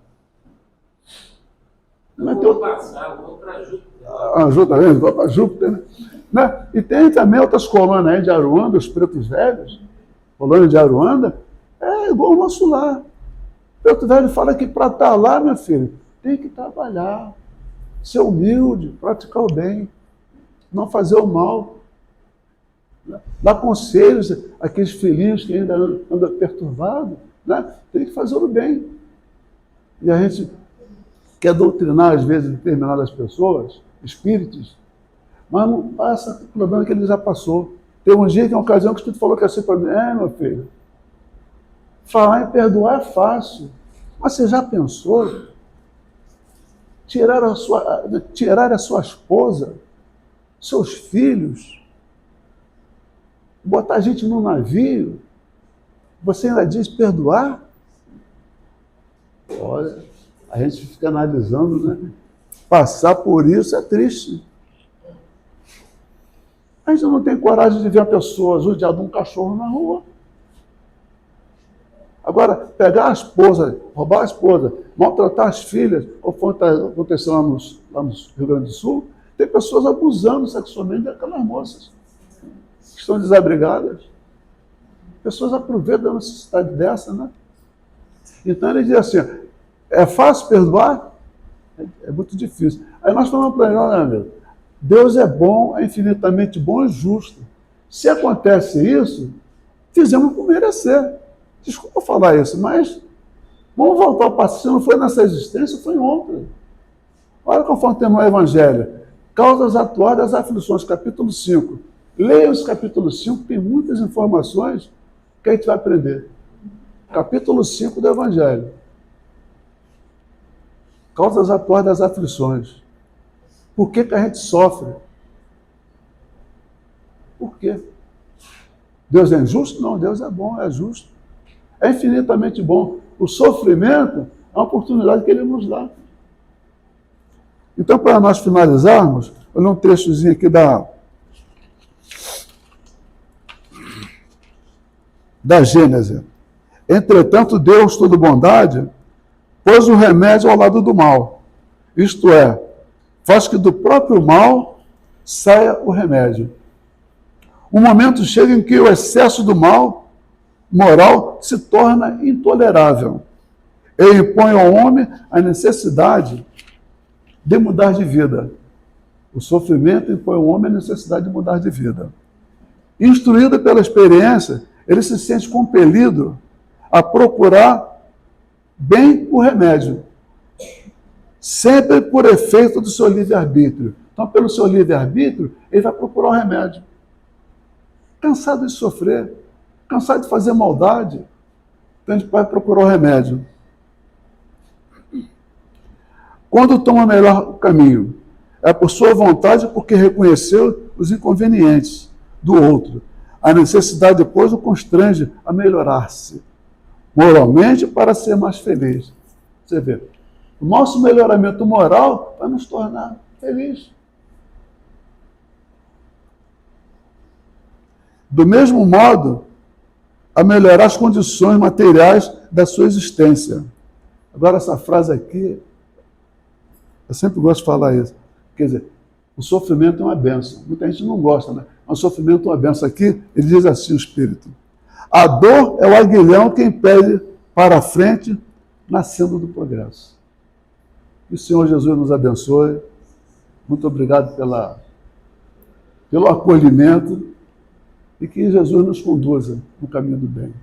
Vamos passar, vamos para Júpiter. Júpiter, vamos para Júpiter, né? E tem também outras colônias aí de Aruanda, os pretos velhos. Colônia de Aruanda é igual ao nosso lar. O preto velho fala que para estar lá, meu filho, tem que trabalhar, ser humilde, praticar o bem, não fazer o mal. Dar conselhos àqueles filhinhos que ainda andam perturbados, né? Tem que fazer o bem. E a gente quer doutrinar, às vezes, determinadas pessoas, espíritos, mas não passa o problema que ele já passou. Tem um dia, que é uma ocasião que o Espírito falou que assim para mim, meu filho, falar em perdoar é fácil, mas você já pensou tirar a sua esposa, seus filhos, botar a gente num navio, você ainda diz perdoar? Olha, a gente fica analisando, né? Passar por isso é triste. A gente não tem coragem de ver a pessoa judiar de um cachorro na rua. Agora, pegar a esposa, roubar a esposa, maltratar as filhas, ou aconteceu lá no Rio Grande do Sul, tem pessoas abusando sexualmente daquelas moças que estão desabrigadas. Pessoas aproveitam da necessidade dessa, né? Então ele diz assim, é fácil perdoar? É muito difícil. Aí nós falamos para ele, olha, amigo, Deus é bom, é infinitamente bom e justo. Se acontece isso, fizemos por merecer. Desculpa falar isso, mas vamos voltar ao passado. Se não foi nessa existência, foi em outra. Olha conforme temos no Evangelho. Causas atuais das aflições, capítulo 5. Leia esse capítulo 5, tem muitas informações que a gente vai aprender. Capítulo 5 do Evangelho. Causas atuais das aflições. Por que a gente sofre? Por quê? Deus é injusto? Não, Deus é bom, é justo. É infinitamente bom. O sofrimento é uma oportunidade que Ele nos dá. Então, para nós finalizarmos, eu vou ler um trechozinho aqui da Gênese. Entretanto, Deus, toda bondade, pôs o remédio ao lado do mal. Isto é, faz que do próprio mal saia o remédio. Um momento chega em que o excesso do mal moral se torna intolerável e impõe ao homem a necessidade de mudar de vida. O sofrimento impõe ao homem a necessidade de mudar de vida. Instruído pela experiência, ele se sente compelido a procurar bem o remédio, sempre por efeito do seu livre-arbítrio. Então, pelo seu livre-arbítrio, ele vai procurar o remédio. Cansado de sofrer, cansado de fazer maldade, então a gente vai procurar o remédio. Quando toma o melhor caminho? É por sua vontade, porque reconheceu os inconvenientes do outro. A necessidade depois o constrange a melhorar-se. moralmente para ser mais feliz. Você vê, o nosso melhoramento moral vai nos tornar felizes. Do mesmo modo, a melhorar as condições materiais da sua existência. Agora, essa frase aqui, eu sempre gosto de falar isso. Quer dizer, o sofrimento é uma bênção. Muita gente não gosta, né? Mas o sofrimento é uma bênção. Aqui, ele diz assim, o Espírito. A dor é o aguilhão que impele para a frente na senda do progresso. Que o Senhor Jesus nos abençoe. Muito obrigado pelo acolhimento e que Jesus nos conduza no caminho do bem.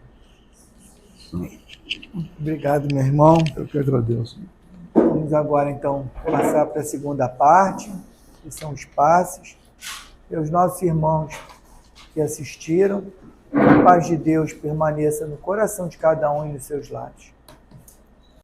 Obrigado, meu irmão. Eu que agradeço. Vamos agora, então, passar para a segunda parte, que são os passes. E os nossos irmãos que assistiram, que a paz de Deus permaneça no coração de cada um e nos seus lares.